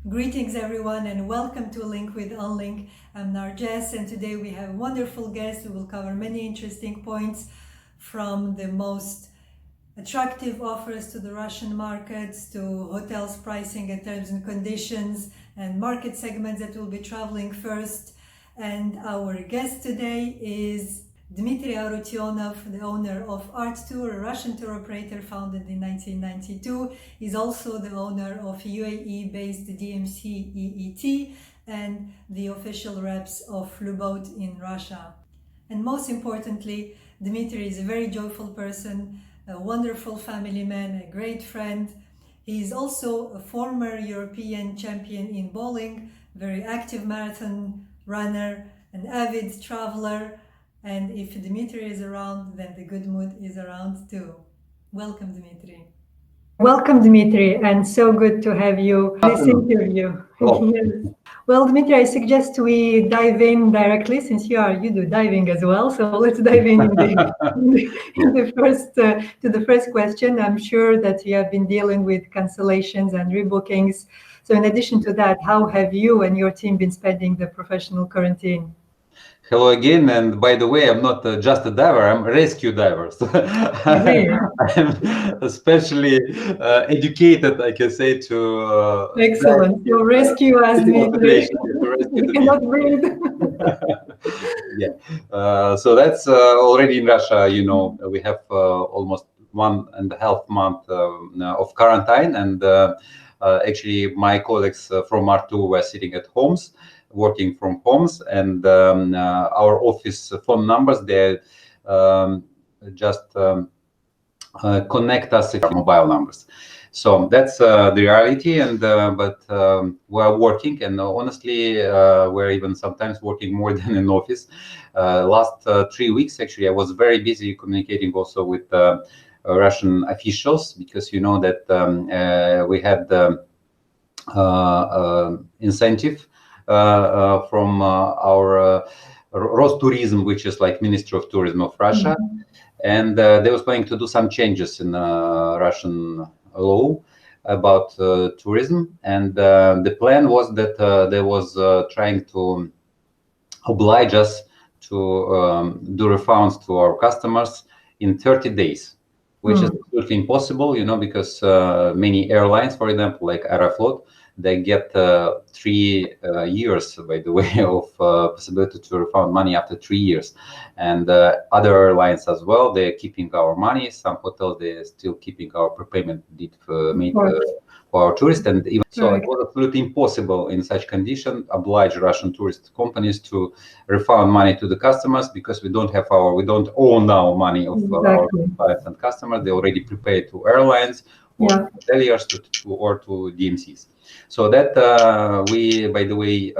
Greetings everyone and welcome to Link with OnLink. I'm Narjess and today we have a wonderful guest. We will cover many interesting points from the most attractive offers to the Russian markets to hotels pricing and terms and conditions and market segments that will be traveling first. And our guest today is Dmitry Arutyunov, the owner of Art Tour, a Russian tour operator founded in 1992. He's also the owner of UAE-based DMC EET and the official reps of Lubot in Russia. And most importantly, Dmitry is a very joyful person, a wonderful family man, a great friend. He is also a former European champion in bowling, very active marathon runner, an avid traveler. And if Dmitry is around, then the good mood is around too. Welcome, Dmitry. Welcome, Dmitry, and so good to have you in this interview. Yes. Well, Dmitry, I suggest we dive in directly since you do diving as well. So let's dive in to the first question. I'm sure that you have been dealing with cancellations and rebookings. So in addition to that, how have you and your team been spending the professional quarantine? Hello again, and by the way, I'm not just a diver, I'm a rescue diver. So I'm especially educated, I can say, to excellent. You rescue us, Dmitry. We cannot breathe. Yeah. So that's already in Russia, we have almost 1.5 months of quarantine, and actually my colleagues from R2 were sitting at homes, working from homes, and our office phone numbers, they just connect us with mobile numbers. So that's the reality, and but we're working, and honestly, we're even sometimes working more than in office. Last 3 weeks, actually, I was very busy communicating also with Russian officials, because you know that we had incentive from our Rostourism, which is like Ministry of Tourism of Russia, and they was planning to do some changes in Russian law about tourism, and the plan was that they was trying to oblige us to do refunds to our customers in 30 days, which is absolutely impossible, because many airlines, for example, like Aeroflot, they get 3 years, by the way, of possibility to refund money after 3 years. And other airlines as well, they're keeping our money. Some hotels, they're still keeping our prepayment made for our tourists. And even so, it was absolutely impossible in such condition oblige Russian tourist companies to refund money to the customers, because we don't own our money of our clients and customers. They already prepaid to airlines or hoteliers or to DMCs. So that we, by the way,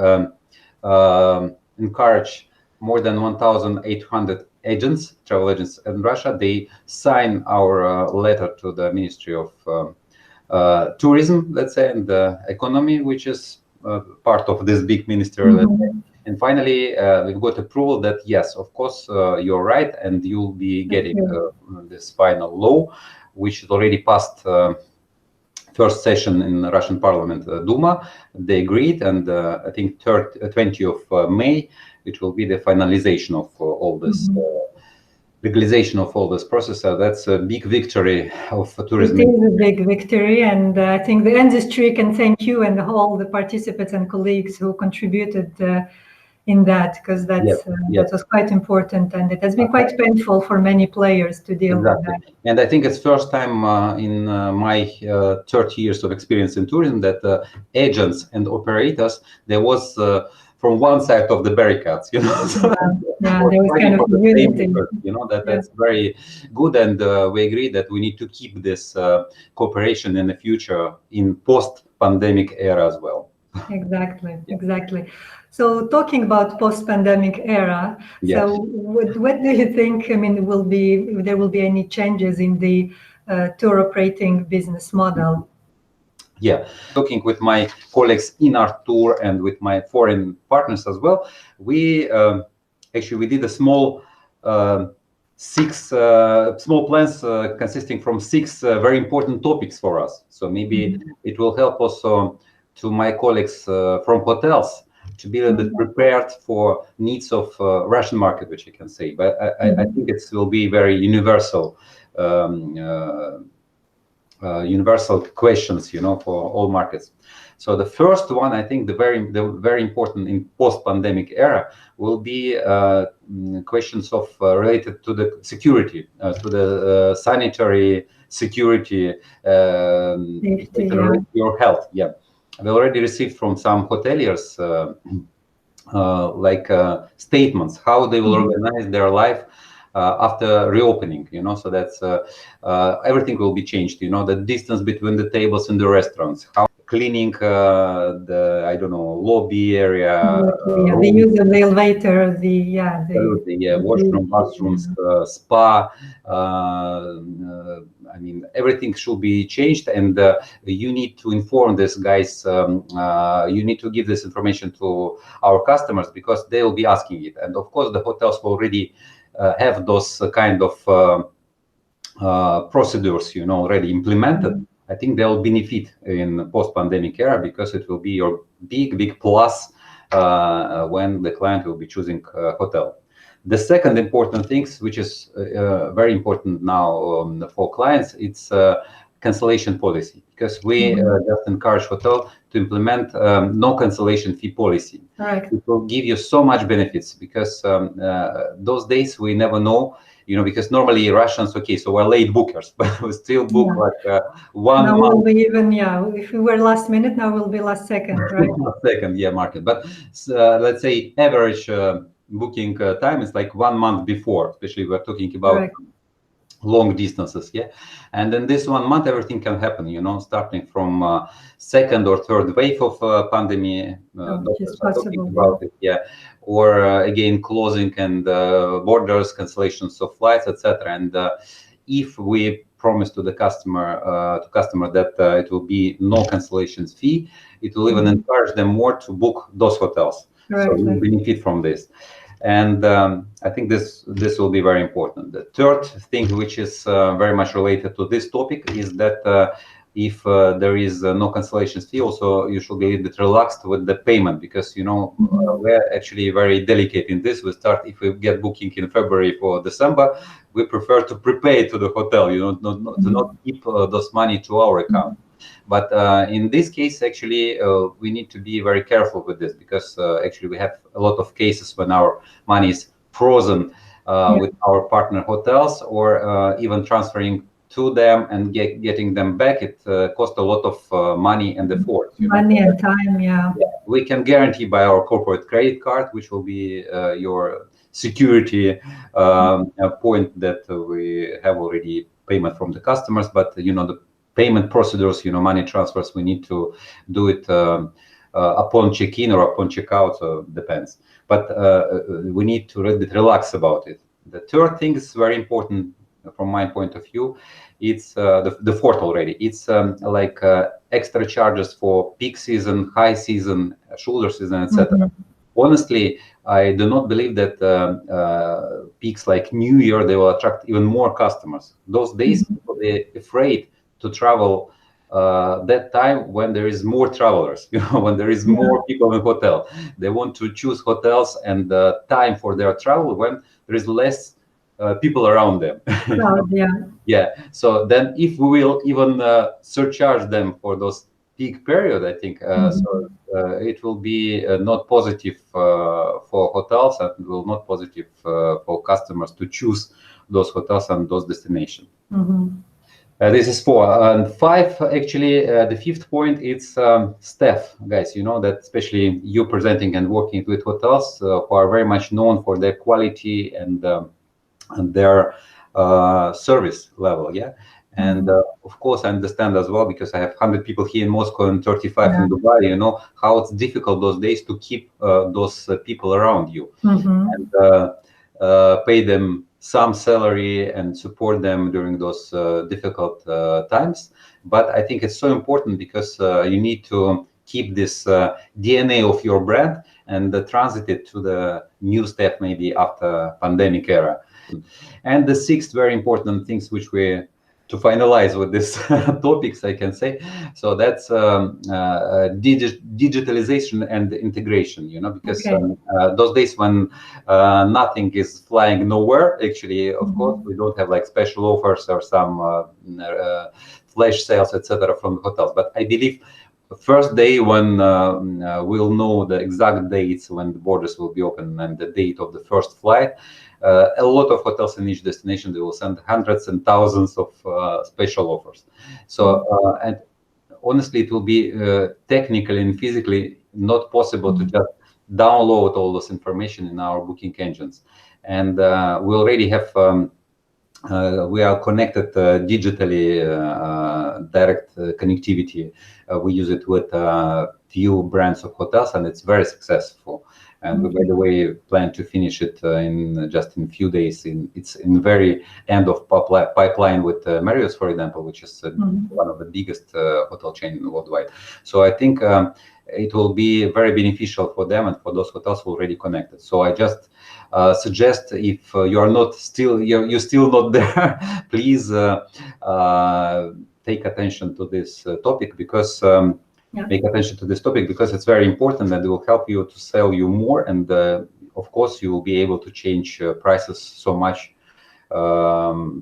encourage more than 1,800 agents, travel agents in Russia. They sign our letter to the Ministry of Tourism, let's say, and economy, which is part of this big ministry. And finally, we've got approval that yes, of course, you're right, and you'll be getting this final law, which is already passed. First session in the Russian Parliament, Duma, they agreed, and I think 20th of May, it will be the finalization of all this legalization of all this process. So that's a big victory of tourism. It is a big victory, and I think the industry can thank you and all the participants and colleagues who contributed in that, because that was quite important, and it has been quite painful for many players to deal with that. And I think it's first time in my 30 years of experience in tourism that agents and operators, there was from one side of the barricades, there was kind of unity. That's very good, and we agree that we need to keep this cooperation in the future in post-pandemic era as well. Exactly. So talking about post-pandemic era, so what do you think? I mean, if there will be any changes in the tour operating business model? Yeah, talking with my colleagues in our tour and with my foreign partners as well, we did a small small plans consisting from 6 very important topics for us. So maybe it will help also to my colleagues from hotels to be a little bit prepared for needs of Russian market, which I can say. But I think it will be very universal, universal questions, for all markets. So the first one, I think, the very important in post-pandemic era will be questions of related to the security, to the sanitary security, your health. Yeah, we already received from some hoteliers statements how they will organize their life after reopening, so that's everything will be changed. The distance between the tables in the restaurants, how cleaning the, I don't know, lobby area, the use of the elevator, washroom, bathrooms, spa. I mean, everything should be changed, and you need to inform this, guys. You need to give this information to our customers because they will be asking it, and of course, the hotels will already have those kind of procedures, already implemented. I think they'll benefit in post-pandemic era because it will be your big plus when the client will be choosing a hotel. The second important things, which is very important now for clients, it's cancellation policy, because we just encourage hotel to implement no cancellation fee policy. Right. It will give you so much benefits because those days we never know, because normally Russians, okay, so we're late bookers, but we still book like 1 now month. We'll be even, if we were last minute, now we'll be last second, right? Last second, market. But let's say average booking time is like 1 month before, especially we're talking about long distances, and in this 1 month everything can happen, starting from second or third wave of pandemic, talking about it, or again closing and borders, cancellations of flights, etc. And if we promise to the customer that it will be no cancellations fee, it will even encourage them more to book those hotels. So we benefit from this. And I think this will be very important. The third thing, which is very much related to this topic, is that if there is no cancellations fee, also you should be a little bit relaxed with the payment, because we're actually very delicate in this. We start, if we get booking in February for December, we prefer to prepay to the hotel, to not keep those money to our account. But in this case, actually, we need to be very careful with this, because actually we have a lot of cases when our money is frozen with our partner hotels, or even transferring to them and getting them back. It costs a lot of money and effort. Money and time, We can guarantee by our corporate credit card, which will be your security point, that we have already payment from the customers. But the payment procedures, money transfers, we need to do it upon check-in or upon check-out, so depends. But we need to relax about it. The third thing is very important from my point of view. It's the fourth already. It's like extra charges for peak season, high season, shoulder season, etc. Honestly, I do not believe that peaks like New Year, they will attract even more customers. Those days, people, they're afraid to travel that time when there is more travelers, when there is more people in hotel. They want to choose hotels and time for their travel when there is less people around them. So then if we will even surcharge them for those peak period, I think so it will be not positive for hotels, and it will not positive for customers to choose those hotels and those destinations. This is 4 and 5. Actually, the fifth point, it's staff, guys. That especially you presenting and working with hotels who are very much known for their quality and their service level, and of course I understand as well, because I have 100 people here in Moscow and 35 in Dubai. How it's difficult those days to keep those people around you and pay them some salary and support them during those difficult times. But I think it's so important, because you need to keep this DNA of your brand and transit it to the new step, maybe after pandemic era. And the sixth very important things which we to finalize with this topics, I can say. So that's digitalization and integration, because Okay. those days when nothing is flying nowhere, actually, of course, we don't have like special offers or some flash sales, etc., from the hotels. But I believe first day when we'll know the exact dates when the borders will be open and the date of the first flight, a lot of hotels in each destination, they will send hundreds and thousands of special offers. So and honestly, it will be technically and physically not possible to just download all this information in our booking engines. And we already have we are connected digitally, direct connectivity. We use it with few brands of hotels, and it's very successful. And we, by the way, plan to finish it in just in few days. It's in very end of pipeline with Marriott, for example, which is one of the biggest hotel chain worldwide. So I think it will be very beneficial for them and for those hotels who already connected. So I just suggest, if you are not still you're still not there, please take attention to this topic, because make attention to this topic, because it's very important, and it will help you to sell you more. And of course, you will be able to change prices so much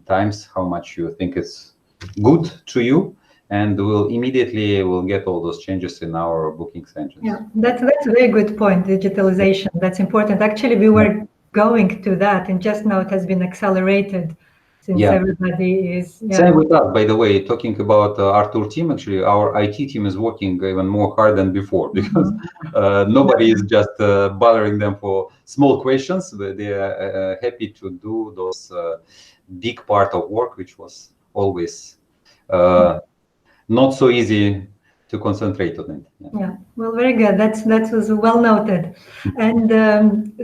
times how much you think it's good to you, and we'll immediately get all those changes in our booking engines. Yeah, that's a very good point. Digitalization, that's important. Actually, we were going to that, and just now it has been accelerated since everybody is. Same with us, by the way. Talking about Artur team, actually, our IT team is working even more hard than before, because nobody is just bothering them for small questions. They are happy to do those big part of work, which was always not so easy to concentrate on it. Yeah, well, very good. That was well noted. And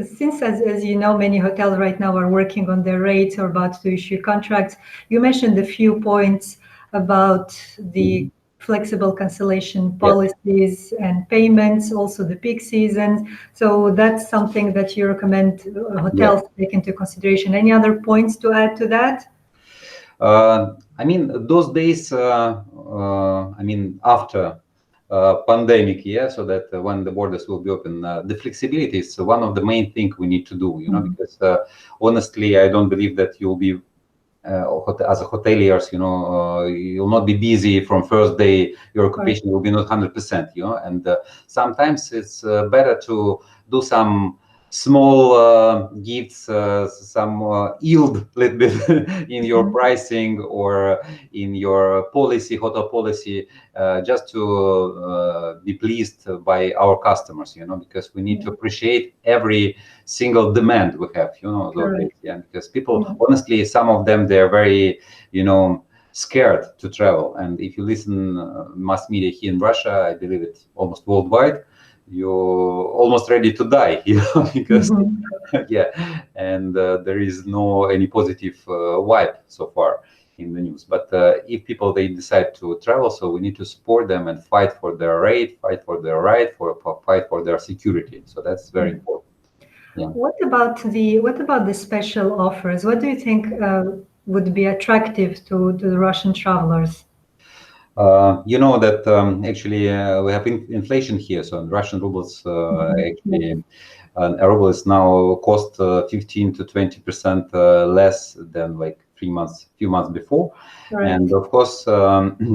since, as you know, many hotels right now are working on their rates or about to issue contracts, you mentioned a few points about the flexible cancellation policies and payments, also the peak seasons. So that's something that you recommend hotels take into consideration. Any other points to add to that? I mean, those days, I mean, after pandemic, so that when the borders will be open, the flexibility is one of the main things we need to do, because honestly, I don't believe that you'll be as a hoteliers, you'll not be busy from first day. Your occupation will be not 100%, and sometimes it's better to do some small gifts, some yield little bit in your pricing or in your policy, hotel policy, just to be pleased by our customers, because we need to appreciate every single demand we have, those days, because people, honestly, some of them, they're very, scared to travel. And if you listen mass media here in Russia, I believe it's almost worldwide, you're almost ready to die, because and there is no any positive vibe so far in the news. But if people, they decide to travel, so we need to support them and fight for their rate, fight for their right, fight for their security. So that's very important. What about the special offers? What do you think would be attractive to the Russian travelers? You know that actually we have inflation here, so Russian rubles actually a ruble is now cost 15 to 20% less than like few months before, and of course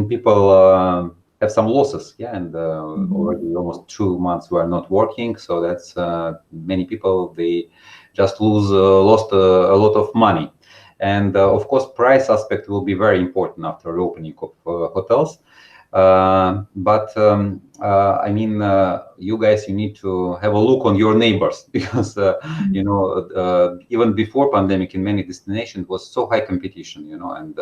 people have some losses, and already almost 2 months we are not working, so that's many people, they just lost a lot of money. And of course, price aspect will be very important after reopening of hotels. But I mean, you guys, you need to have a look on your neighbors, because even before pandemic, in many destinations was so high competition, and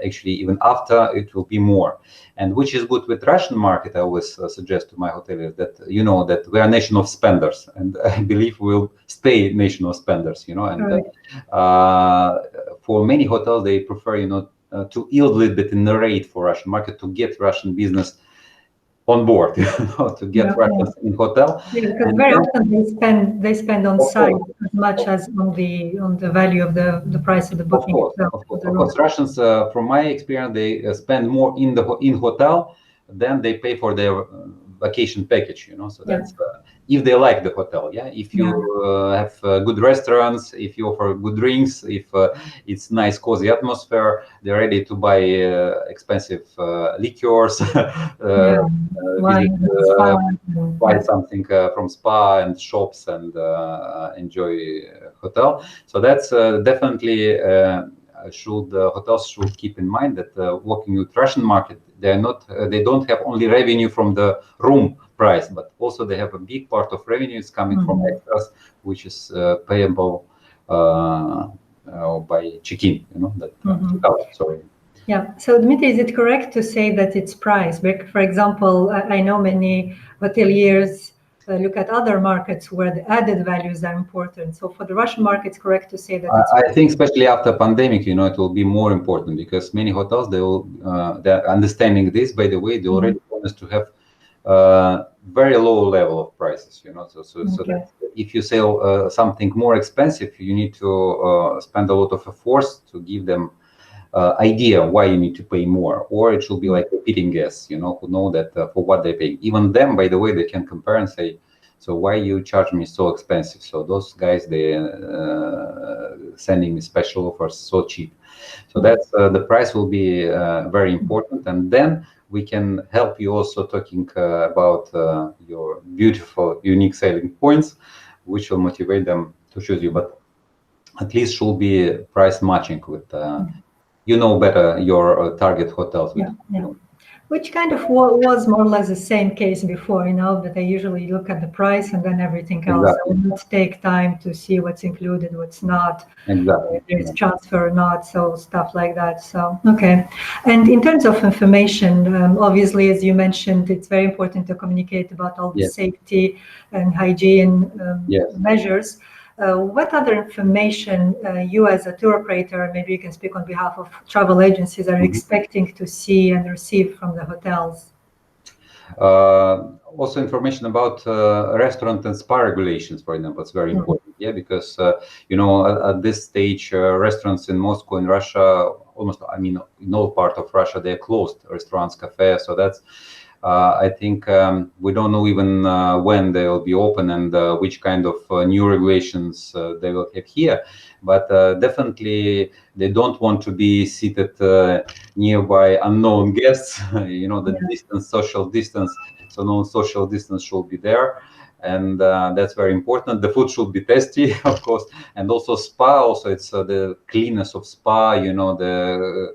actually even after it will be more. And which is good with Russian market, I always suggest to my hoteliers that that we are a nation of spenders, and I believe we'll stay nation of spenders, and for many hotels, they prefer to yield a little bit in the rate for Russian market to get Russian business on board, to get Russians in hotel. Yeah, because And very then, often they spend on of site course, as much as on the value of the price of the of booking course, itself. of course, The of room. course. Russians, from my experience, they spend more in hotel than they pay for their vacation package. So Yeah, that's if they like the hotel. Yeah, if you yeah, have good restaurants, if you offer good drinks, if it's nice, cozy atmosphere, they're ready to buy expensive liqueurs, yeah. visit. Wine, it's fun. Buy something from spa and shops and enjoy hotel. So that's definitely should hotels should keep in mind that working with Russian market, they don't have only revenue from the room price, but also they have a big part of revenue is coming from extras, which is payable by check-in. That checkout. Sorry. Yeah. So, Dmitry, is it correct to say that it's price? For example, I know many hoteliers look at other markets where the added values are important. So, for the Russian market, it's correct to say that it's I think especially after pandemic, it will be more important because many hotels they're understanding this. By the way, they already promised to have very low level of prices. So okay. that if you sell something more expensive, you need to spend a lot of effort to give them idea why you need to pay more, or it should be like repeating guests, who know that for what they pay. Even them, by the way, they can compare and say, so why you charge me so expensive? So those guys, they sending me special offers so cheap. So that's the price will be very important, and then we can help you also talking about your beautiful, unique selling points, which will motivate them to choose you. But at least should be price matching with. Better your target hotels. Yeah. Which kind of was more or less the same case before, but I usually look at the price and then everything else. I Exactly. will not take time to see what's included, what's not, Exactly. if there's transfer or not, so stuff like that. So, okay. And in terms of information, obviously, as you mentioned, it's very important to communicate about all the Yes. safety and hygiene Yes. measures. What other information you as a tour operator, maybe you can speak on behalf of travel agencies, are expecting to see and receive from the hotels? Also information about restaurant and spa regulations, for example, it's very important. Yeah, because at this stage, restaurants in Moscow, in Russia, almost, in all part of Russia, they're closed. Restaurants, cafes. So that's I think we don't know even when they will be open and which kind of new regulations they will have here. But definitely they don't want to be seated nearby unknown guests. The distance, social distance. So no social distance should be there. And that's very important. The food should be tasty, of course, and also spa. Also, it's the cleanness of spa. The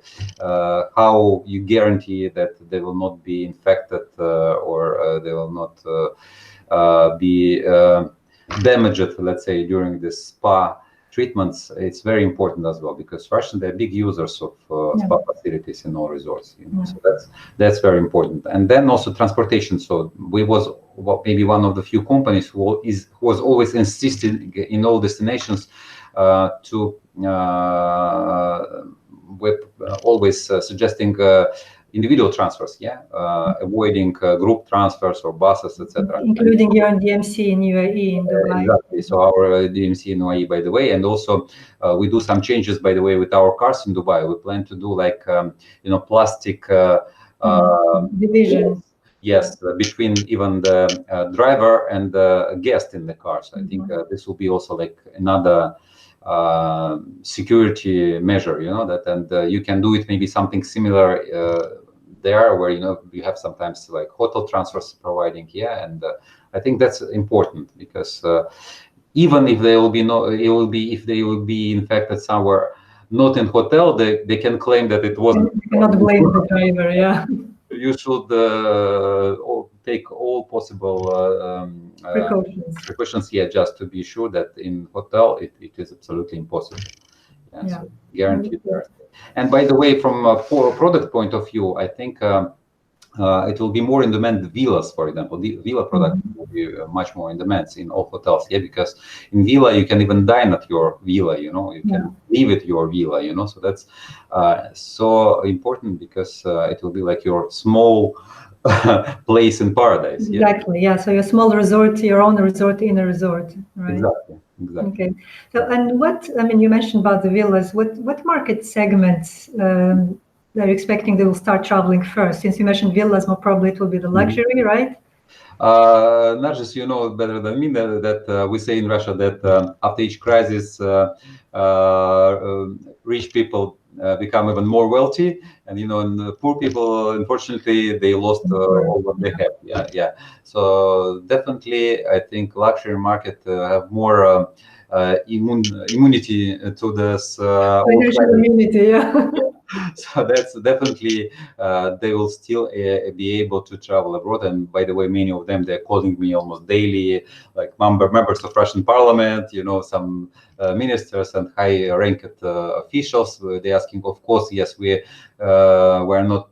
how you guarantee that they will not be infected or they will not be damaged. Let's say during this spa treatments, it's very important as well because Russians they're big users of spa facilities in all resorts. So that's very important. And then also transportation. So we was maybe one of the few companies who was always insisting in all destinations to we're always suggesting individual transfers, avoiding group transfers or buses, etc. Including your DMC in UAE, in Dubai. Exactly. So our DMC in UAE, by the way, and also we do some changes, by the way, with our cars in Dubai. We plan to do like plastic division. Yes, between even the driver and the guest in the car. So I think this will be also like another security measure, that, and you can do it maybe something similar there, where you have sometimes like hotel transfers providing here, and I think that's important because even if they will be if they will be infected somewhere not in hotel, they can claim that it wasn't. You cannot blame the driver. Yeah. You should take all possible precautions here, just to be sure that in hotel it is absolutely impossible. So guaranteed. And by the way, from a product point of view, I think it will be more in demand. Villas, for example, the villa product will be much more in demand in all hotels. Because in villa you can even dine at your villa. You can live at your villa. So that's so important because it will be like your small place in paradise. Exactly. Yeah. So your small resort, your own resort in a resort, right? Exactly. Okay. So, and what, I mean, you mentioned about the villas. What market segments are you expecting they will start traveling first? Since you mentioned villas, more probably it will be the luxury, right? Narjess, you know better than me that we say in Russia that after each crisis, rich people become even more wealthy, and and the poor people, unfortunately, they lost all what they have. Yeah. So definitely, I think luxury market have more immunity to this old Financial immunity, yeah. so that's definitely they will still be able to travel abroad. And by the way, many of them, they're calling me almost daily, like members of Russian parliament, some ministers and high ranked officials. They're asking, of course, yes, we're not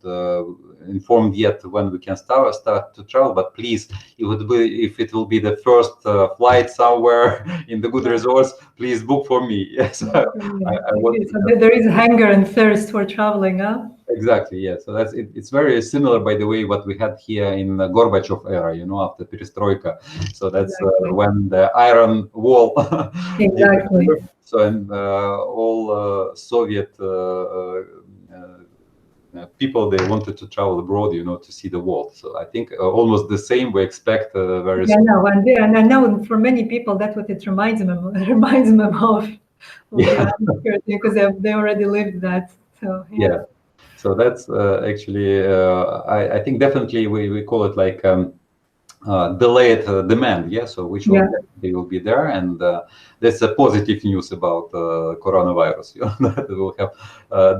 informed yet when we can start to travel, but please, if it will be the first flight somewhere in the good resorts, please book for me. Yes. I want So there is hunger and thirst for traveling, huh? Exactly, yeah. So that's it. It's very similar, by the way, what we had here in the Gorbachev era, after Perestroika. So that's Exactly. when the iron wall. Exactly. So and all Soviet people, they wanted to travel abroad, to see the world. So I think almost the same we expect very Yeah, soon. no, and I know for many people that's what it reminds them of. Reminds them of the Yeah, atmosphere because they already lived that. So yeah. yeah. So that's actually, I think definitely we call it like delayed demand, yeah. So which will Yeah. definitely will be there, and that's a positive news about coronavirus. That we will have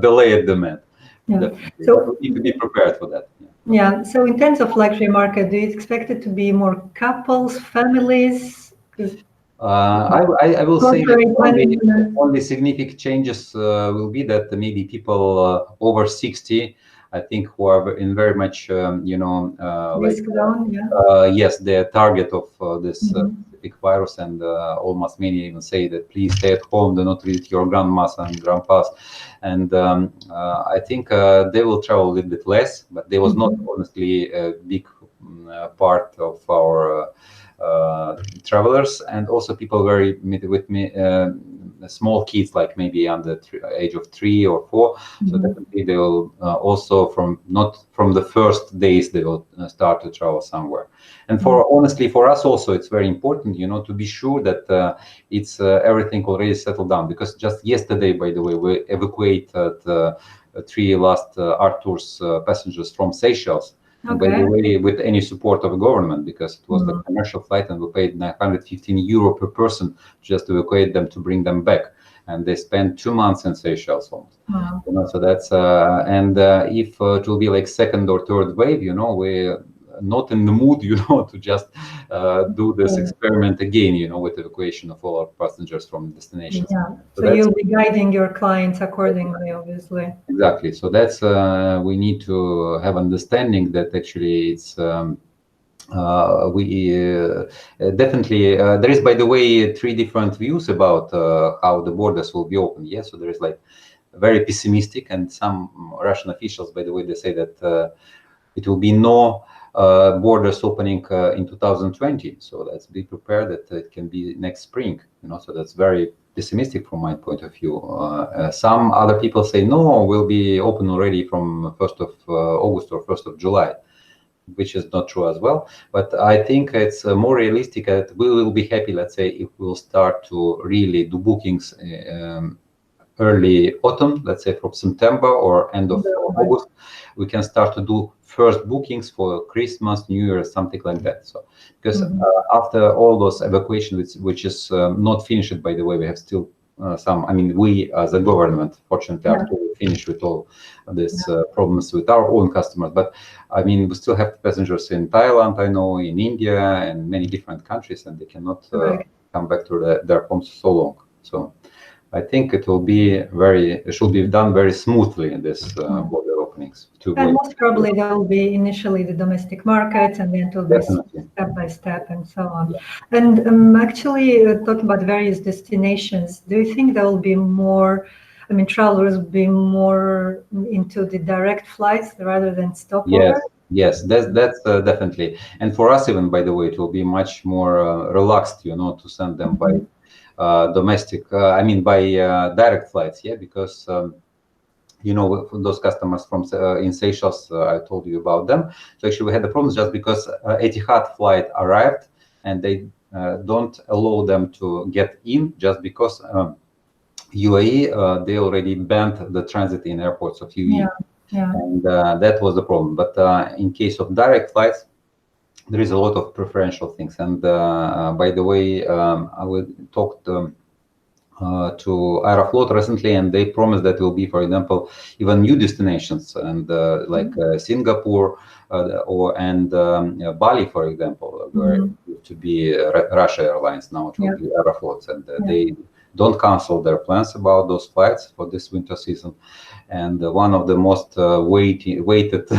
delayed demand. Yeah. Definitely, but So we need to be prepared for that. Yeah. yeah. So in terms of luxury market, do you expect it to be more couples, families? 'Cause I will say that corporate management only significant changes will be that maybe people over 60, I think, who are in very much, like risk zone. Yeah. yes, the target of this Mhm. specific virus, and almost many even say that please stay at home, do not visit your grandmas and grandpas, and I think they will travel a little bit less, but there was not Mhm. honestly a big part of our travelers, and also people very with me. Small kids, like maybe under age of 3 or 4, so Mhm. definitely they will also from not from the first days they will start to travel somewhere. And for honestly for us also it's very important, to be sure that it's everything already settled down, because just yesterday, by the way, we evacuated 3 last Arthur's passengers from Seychelles. And by the Okay. way, with any support of the government, because it was the Mm. commercial flight, and we paid 915 euro per person just to evacuate them, to bring them back. And they spent 2 months in Seychelles almost. Wow. So that's and if it will be like second or third wave, we're not in the mood, to just do this Yeah. experiment again, with evacuation of all our passengers from destinations. Yeah. So So that's you'll be guiding your clients accordingly, obviously. exactly. So that's we need to have understanding that actually it's. We definitely there is, by the way, 3 different views about how the borders will be open. Yes, so there is like very pessimistic, and some Russian officials, by the way, they say that it will be no borders opening in 2020. So let's be prepared that it can be next spring. So that's very pessimistic from my point of view. Some other people say no, will be open already from 1st of August or 1st of July, which is not true as well. But I think it's more realistic that we will be happy, let's say, if we'll start to really do bookings early autumn, let's say from September or end of August. We can start to do first bookings for Christmas, New Year, something like that. So because after all those evacuations, which is not finished, by the way, we have still some. I mean, we as a government, fortunately, are totally finished with all these problems with our own customers. But I mean, we still have passengers in Thailand, I know, in India, and many different countries, and they cannot come back to their homes so long. So I think it should be done very smoothly in this border openings. And most probably there will be initially the domestic markets, and then it will be Definitely. step by step and so on. Yeah. And actually, talking about various destinations, do you think there will be more? I mean, travelers will be more into the direct flights rather than stopover? Yes, Yes, that's definitely. And for us, even by the way, it will be much more relaxed, to send them by domestic. I mean, by direct flights. Yeah, because those customers from in Seychelles, I told you about them. So actually, we had the problems just because Etihad flight arrived and they don't allow them to get in just because UAE they already banned the transit in airports of UAE, Yeah. and that was the problem. But in case of direct flights, there is a lot of preferential things. And by the way, I will talk to Aeroflot recently, and they promised that will be, for example, even new destinations, and like Singapore and Bali, for example, where it used to be Russia Airlines, now it will be Aeroflot, and they don't cancel their plans about those flights for this winter season. And one of the most weighted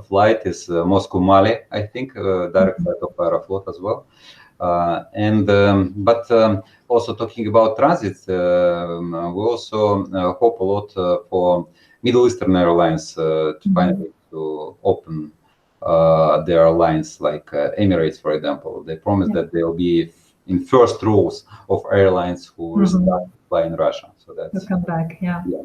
flight is Moscow Mali, I think, direct flight of Aeroflot as well. Also talking about transit, we also hope a lot for Middle Eastern airlines to finally to open their lines, like Emirates, for example. They promised that they'll be in first rows of airlines who restart to fly in Russia. So that's to come back. Yeah. Yeah.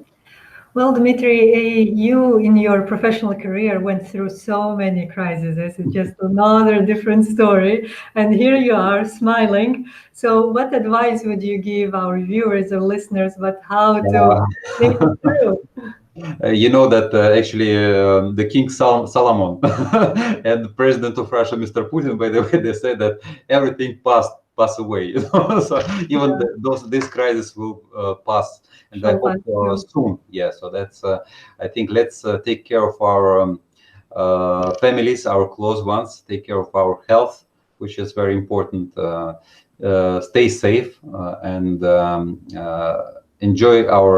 Well, Dmitry, you in your professional career went through so many crises. It's just another different story. And here you are smiling. So what advice would you give our viewers or listeners about how to make it through? You know that actually the King Solomon and the President of Russia, Mr. Putin, by the way, they said that everything pass away. So even this crisis will pass, and I hope soon. Yeah. So that's I think let's take care of our families, our close ones. Take care of our health, which is very important. Stay safe and enjoy our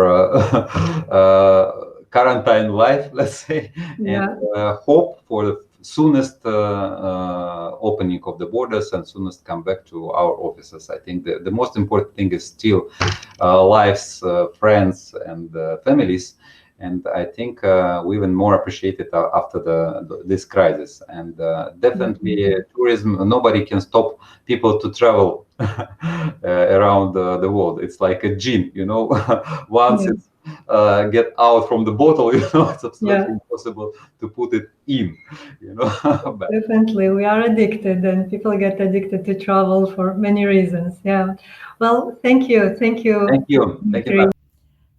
quarantine life, let's say, and hope for the soonest opening of the borders and soonest come back to our offices. I think the most important thing is still lives, friends, and families. And I think we even more appreciate it after this crisis. And definitely tourism, nobody can stop people to travel around the world. It's like a gin, once it's get out from the bottle, it's absolutely impossible to put it in, But definitely, we are addicted, and people get addicted to travel for many reasons. Yeah. Well, thank you. Thank you. Dmitry.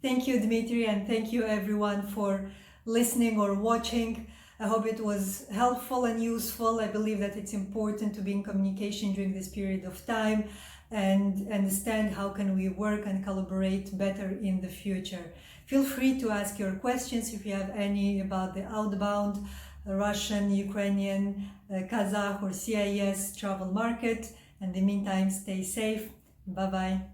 Thank you, Dmitry, and thank you everyone for listening or watching. I hope it was helpful and useful. I believe that it's important to be in communication during this period of time and understand how can we work and collaborate better in the future. Feel free to ask your questions if you have any about the outbound Russian, Ukrainian, Kazakh or CIS travel market. In the meantime, stay safe. Bye-bye.